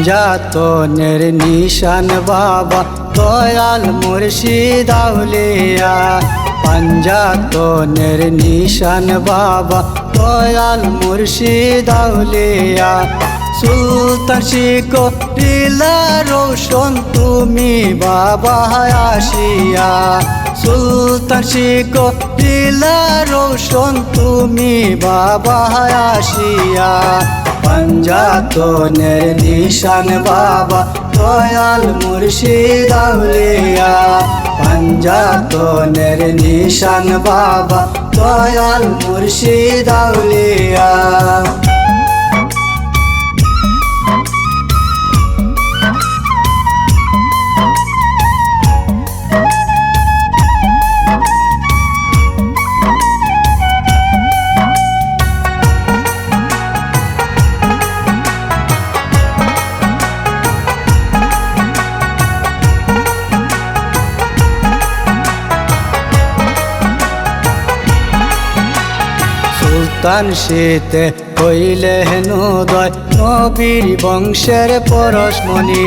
পাঞ্জাতনের নিশান বাবা দয়াল মুর্শিদ আউলিয়া। পাঞ্জাতনের নিশান বাবা দয়াল মুর্শিদ আউলিয়া। সুলতান শিকরিলা রোশন তুমি বাবা আসিয়া। সুলতান শিকরিলা রোশন তুমি বাবা আসিয়া। পাঞ্জাতনের নিশান বাবা দয়াল মুর্শিদ আউলিয়া। পাঞ্জাতনের নিশান বাবা দয়াল মুর্শিদ আউলিয়া। সুলতান শীতে হইলে হেনুদয় নবীর বংশের পরশমণি।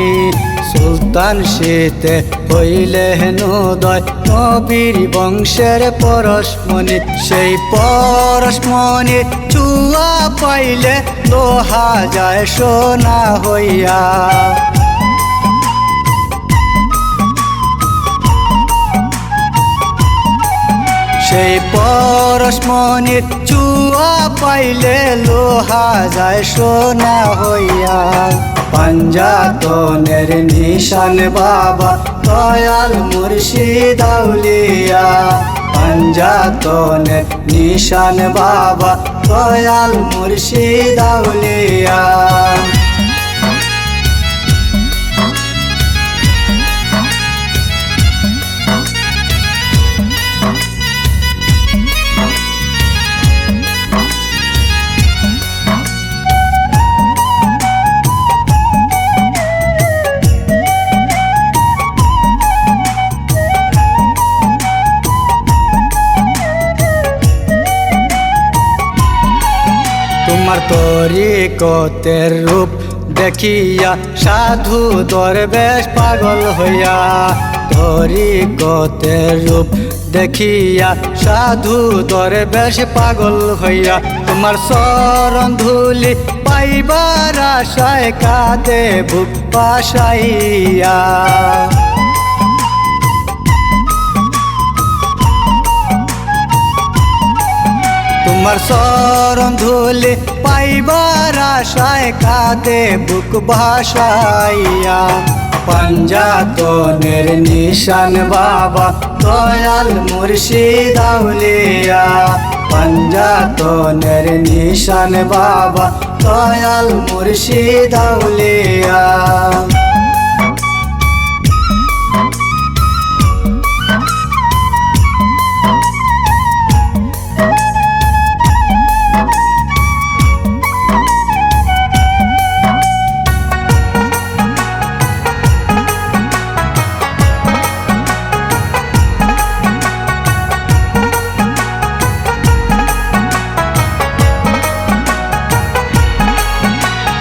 সুলতান শীতে হইলে হেনুদয় নবীর বংশের পরশমণি। সেই পরশমণি চুয়া পাইলে লোহা যায় সোনা হইয়া। সেই পরশমণির চুয়া পাইলে লোহা যায় সোনা হইয়া। পাঞ্জাতনের নিশান বাবা দয়াল মুর্শিদ আউলিয়া। পাঞ্জাতনের নিশান বাবা দয়াল মুর্শিদ আউলিয়া। তোমার তরিকতের রূপ দেখিয়া সাধু দরবেশ পাগল হইয়া। তরিকতের রূপ দেখিয়া সাধু দরবেশ পাগল হইয়া। তোমার চরণ ধুলি পাইবার আশায় কাঁদে বুক বাসাইয়া। তোমার চরণ ধুলি পাইবার আশায় কাঁদে বুক ভাসাইয়া। পাঞ্জাতনের নিশান বাবা দয়াল মুর্শিদ আউলিয়া। পাঞ্জাতনের নিশান বাবা দয়াল মুর্শিদ আউলিয়া।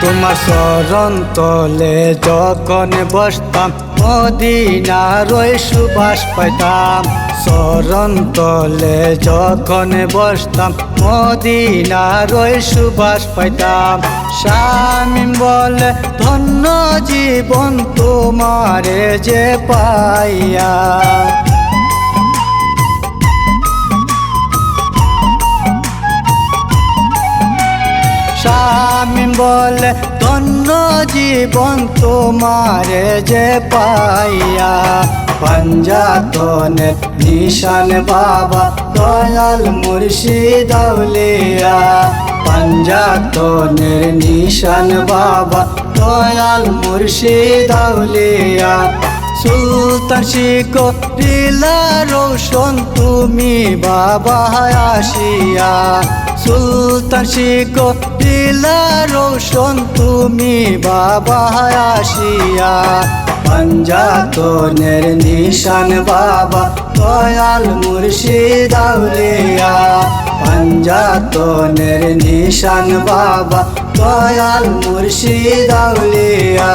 তোমার চরণ তলে যখন বসতাম মদিনার ওই সুবাস পাইতাম। চরণ তলে যখন বসতাম মদিনার ওই সুবাস পাইতাম। শামীম বলে ধন্য জীবন তোমারে যে পাইয়া। শামীম বলে ধন্য জীবন তোমারে যে পাইয়া। পাঞ্জাতনের নিশান বাবা দয়াল মুর্শিদ আউলিয়া। পাঞ্জাতনের নিশান বাবা দয়াল মুর্শিদ আউলিয়া। সুলতান শিকরিলা রোশন তুমি বাবা আসিয়া। সুলতান শিকরিলা রোশন তুমি বাবা আসিয়া। পাঞ্জাতনের নিশান বাবা দয়াল মুর্শিদ আউলিয়া। পাঞ্জাতনের নিশান বাবা দয়াল মুর্শিদ আউলিয়া।